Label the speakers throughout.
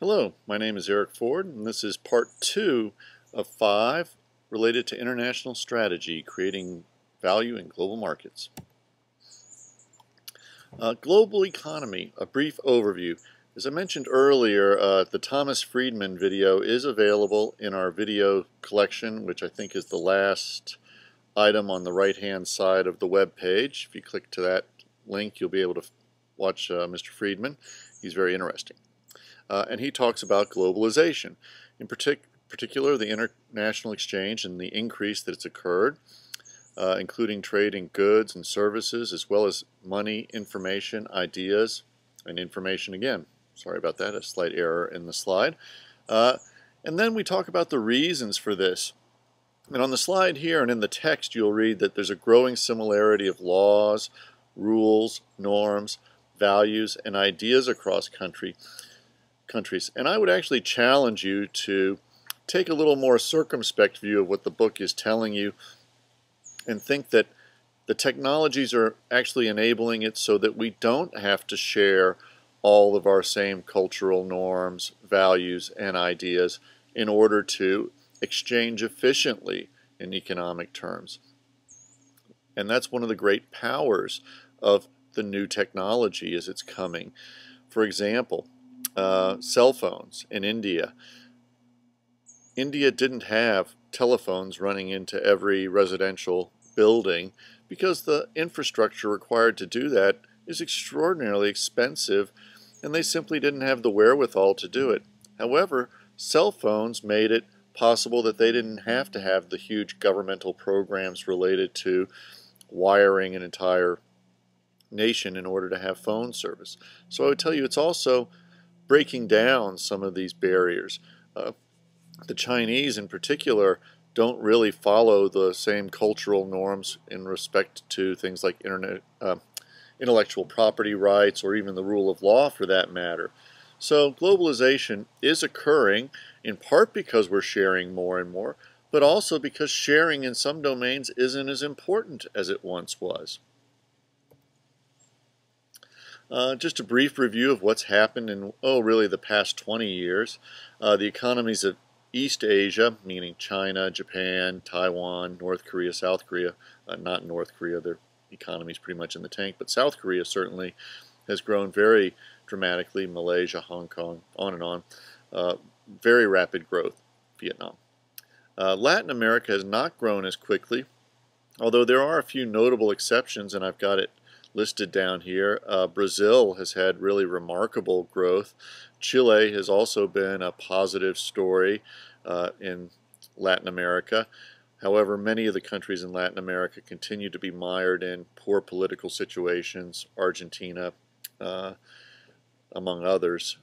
Speaker 1: Hello, my name is Eric Ford, and this is part 2 of 5 related to international strategy, creating value in global markets. Global economy, a brief overview. As I mentioned earlier, the Thomas Friedman video is available in our video collection, which I think is the last item on the right-hand side of the web page. If you click to that link, you'll be able to watch Mr. Friedman. He's very interesting. And he talks about globalization, in particular the international exchange and the increase that's occurred, including trade in goods and services, as well as money, information, ideas, and information again. Sorry about that, a slight error in the slide. And then we talk about the reasons for this. And on the slide here and in the text, you'll read that there's a growing similarity of laws, rules, norms, values, and ideas across countries. And I would actually challenge you to take a little more circumspect view of what the book is telling you and think that the technologies are actually enabling it so that we don't have to share all of our same cultural norms, values, and ideas in order to exchange efficiently in economic terms. And that's one of the great powers of the new technology as it's coming. For example, cell phones in India. India didn't have telephones running into every residential building because the infrastructure required to do that is extraordinarily expensive, and they simply didn't have the wherewithal to do it. However, cell phones made it possible that they didn't have to have the huge governmental programs related to wiring an entire nation in order to have phone service. So I would tell you it's also breaking down some of these barriers. The Chinese in particular don't really follow the same cultural norms in respect to things like intellectual property rights or even the rule of law for that matter. So globalization is occurring in part because we're sharing more and more, but also because sharing in some domains isn't as important as it once was. Just a brief review of what's happened in, really the past 20 years. The economies of East Asia, meaning China, Japan, Taiwan, North Korea, South Korea, not North Korea, their economy is pretty much in the tank, but South Korea certainly has grown very dramatically, Malaysia, Hong Kong, on and on. Very rapid growth, Vietnam. Latin America has not grown as quickly, although there are a few notable exceptions, and I've got it listed down here. Brazil has had really remarkable growth. Chile has also been a positive story in Latin America. However, many of the countries in Latin America continue to be mired in poor political situations. Argentina, among others,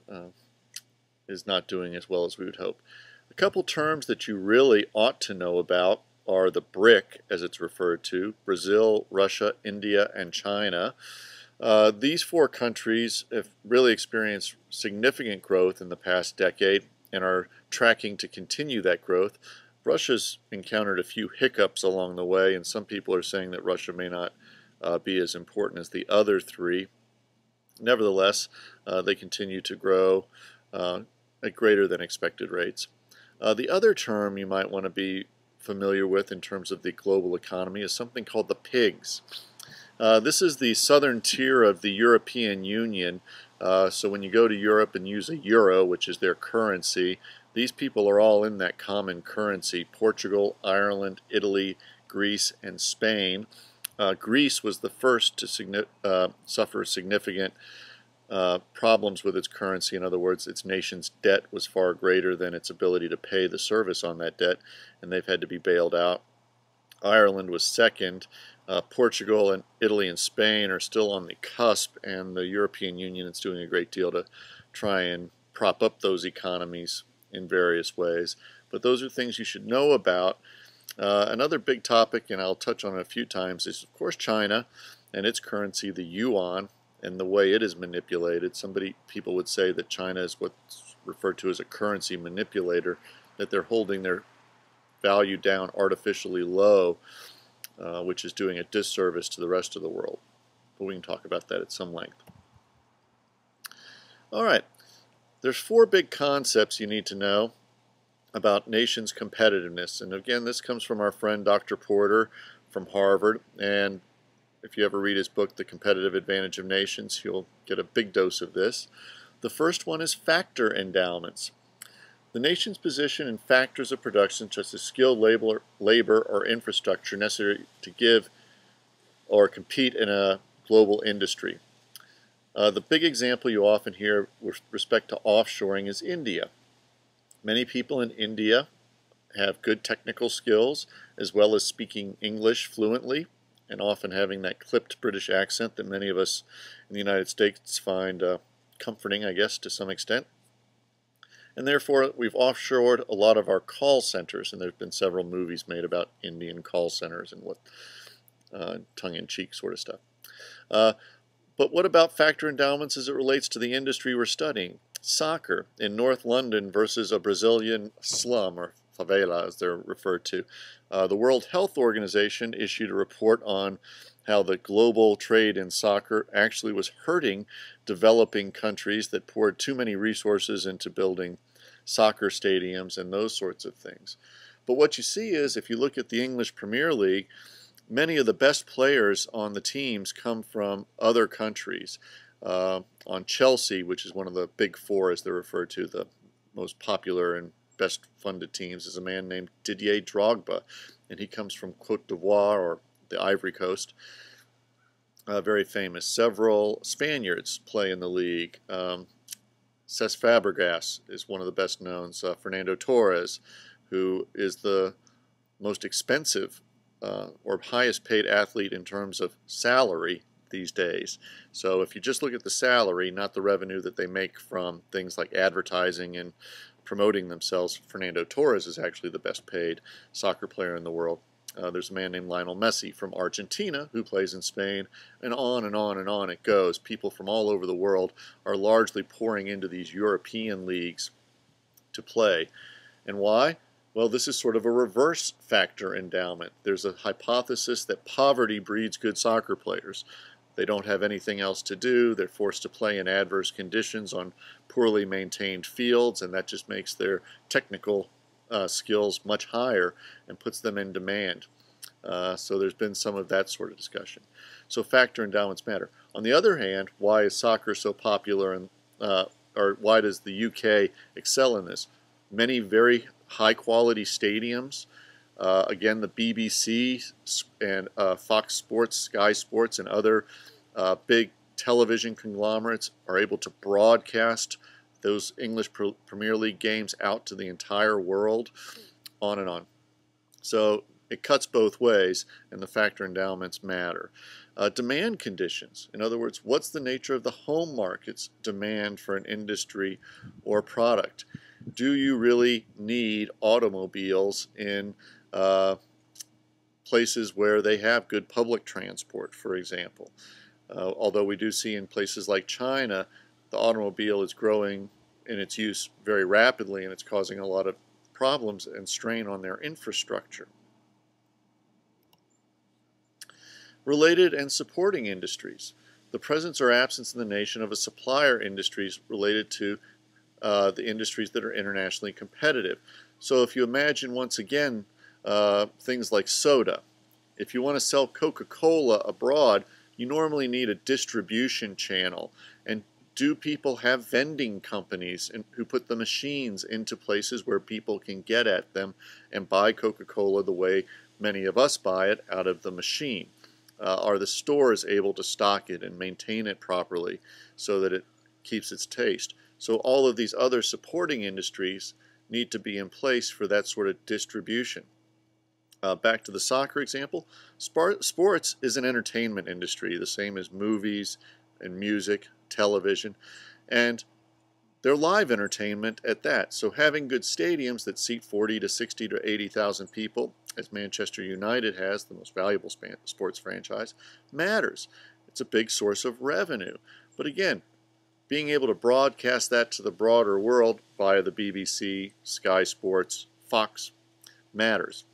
Speaker 1: is not doing as well as we would hope. A couple terms that you really ought to know about are the BRIC, as it's referred to: Brazil, Russia, India, and China. These four countries have really experienced significant growth in the past decade and are tracking to continue that growth. Russia's encountered a few hiccups along the way, and some people are saying that Russia may not be as important as the other three. Nevertheless, they continue to grow at greater than expected rates. The other term you might want to be familiar with in terms of the global economy is something called the PIGS. This is the southern tier of the European Union. So when you go to Europe and use a euro, which is their currency, these people are all in that common currency: Portugal, Ireland, Italy, Greece, and Spain. Greece was the first to suffer significant problems with its currency. In other words, its nation's debt was far greater than its ability to pay the service on that debt, and they've had to be bailed out. Ireland was second. Portugal and Italy and Spain are still on the cusp, and the European Union is doing a great deal to try and prop up those economies in various ways. But those are things you should know about. Another big topic, and I'll touch on it a few times, is of course China and its currency, the yuan, and the way it is manipulated. People would say that China is what's referred to as a currency manipulator, that they're holding their value down artificially low, which is doing a disservice to the rest of the world. But we can talk about that at some length. All right, There's four big concepts you need to know about nations' competitiveness. And again, this comes from our friend Dr. Porter from Harvard. And if you ever read his book, The Competitive Advantage of Nations, you'll get a big dose of this. The first one is factor endowments. The nation's position in factors of production, such as skilled labor or infrastructure necessary to give or compete in a global industry. The big example you often hear with respect to offshoring is India. Many people in India have good technical skills as well as speaking English fluently and often having that clipped British accent that many of us in the United States find comforting, I guess, to some extent. And therefore, we've offshored a lot of our call centers, and there have been several movies made about Indian call centers and what tongue-in-cheek sort of stuff. But what about factor endowments as it relates to the industry we're studying? Soccer in North London versus a Brazilian slum, or favela as they're referred to. The World Health Organization issued a report on how the global trade in soccer actually was hurting developing countries that poured too many resources into building soccer stadiums and those sorts of things. But what you see is, if you look at the English Premier League, many of the best players on the teams come from other countries. On Chelsea, which is one of the big four as they're referred to, the most popular and best funded teams, is a man named Didier Drogba, and he comes from Côte d'Ivoire, or the Ivory Coast. Very famous. Several Spaniards play in the league. Cesc Fabregas is one of the best known. Fernando Torres, who is the most expensive or highest paid athlete in terms of salary these days. So if you just look at the salary, not the revenue that they make from things like advertising and promoting themselves, Fernando Torres is actually the best paid soccer player in the world. There's a man named Lionel Messi from Argentina who plays in Spain, and on and on and on it goes. People from all over the world are largely pouring into these European leagues to play. And why? Well, this is sort of a reverse factor endowment. There's a hypothesis that poverty breeds good soccer players. They don't have anything else to do. They're forced to play in adverse conditions on poorly maintained fields, and that just makes their technical skills much higher and puts them in demand. So there's been some of that sort of discussion. So factor endowments matter. On the other hand, why is soccer so popular, and or why does the UK excel in this? Many very high-quality stadiums. Again, the BBC and Fox Sports, Sky Sports, and other big television conglomerates are able to broadcast those English Premier League games out to the entire world, on and on. So it cuts both ways, and the factor endowments matter. Demand conditions. In other words, what's the nature of the home market's demand for an industry or product? Do you really need automobiles in places where they have good public transport, for example? Although we do see in places like China, the automobile is growing in its use very rapidly, and it's causing a lot of problems and strain on their infrastructure. Related and supporting industries. The presence or absence in the nation of a supplier industries related to the industries that are internationally competitive. So if you imagine, once again, things like soda. If you want to sell Coca-Cola abroad, you normally need a distribution channel. And do people have vending companies who put the machines into places where people can get at them and buy Coca-Cola the way many of us buy it out of the machine? Are the stores able to stock it and maintain it properly so that it keeps its taste? So all of these other supporting industries need to be in place for that sort of distribution. Back to the soccer example, sports is an entertainment industry, the same as movies and music, television, and they're live entertainment at that. So having good stadiums that seat 40 to 60 to 80,000 people, as Manchester United has, the most valuable sports franchise, matters. It's a big source of revenue. But again, being able to broadcast that to the broader world via the BBC, Sky Sports, Fox matters.